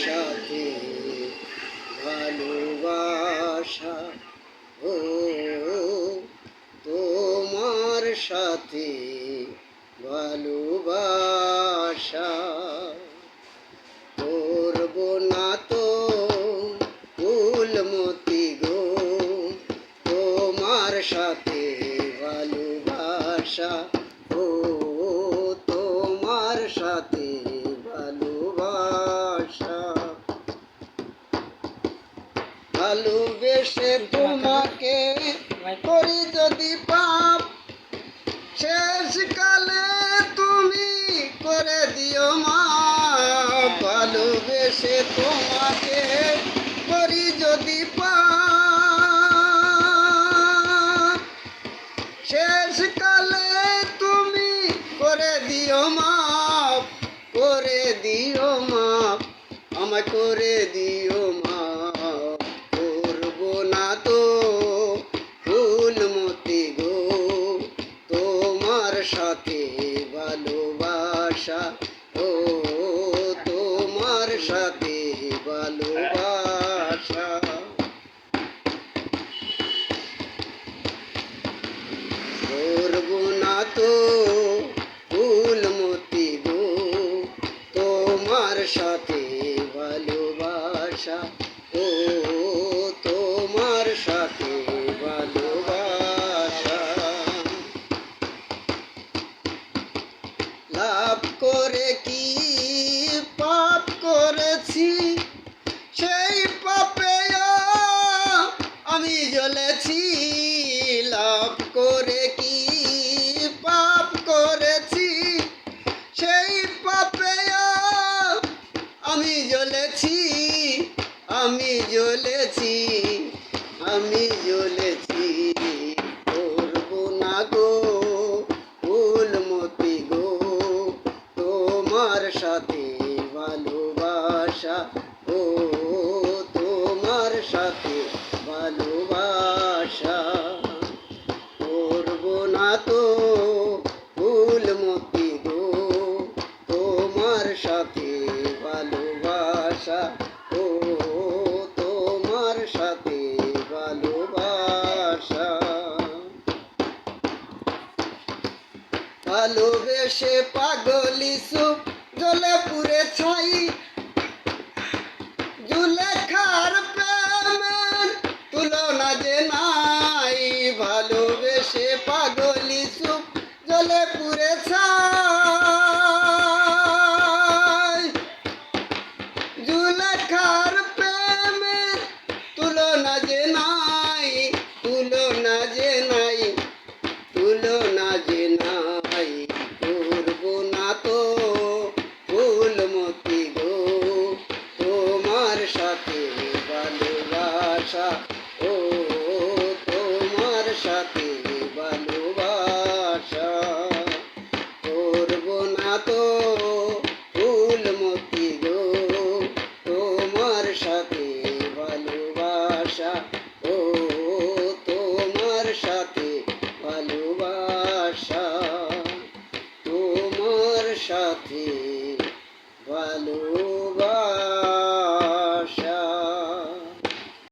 সাথে ভালোবাসা, ও তোমার সাথে ভালোবাসা। করব না তো ফুলমতি গো তোমার সাথে ভালোবাসা, ও তোমার সাথে ভালোবাসা। ভালোবেসে তোমাকে করি যদি পাপ, শেষকালে তুমি করে দিও মাপ। ভালোবেসে তোমাকে করি যদি পাপ, শেষকালে তুমি করে দিও মাপ, করে দিও মাপ, আমায় করে দিও মাপ। করবো না তো ফুলমতি গো তোমার সাথে ভালোবাসা, ও তোমার সাথে ভালোবাসা। করবো না তো ফুলমতি গো তোমার সাথে ভালোবাসা, ও তোমার সাথে ভালোবাসা। লাভ করে কি পাপ করেছি, সেই পাপে আমি জ্বলেছি। লাভ করে কি পাপ করেছি, সেই পাপে আমি জ্বলেছি, আমি জ্বলেছি, আমি জ্বলেছি। করবো না গো ফুলমতি গো তোমার সাথে ভালোবাসা, ও তোমার সাথে ভালোবাসা। করবো না তো ফুলমতি গো তোমার সাথে ভালোবাসা, ও তোমার সাথে ভালোবাসা। ভালোবেসে পাগলি সুখ জ্বলে পুড়ে ছাই,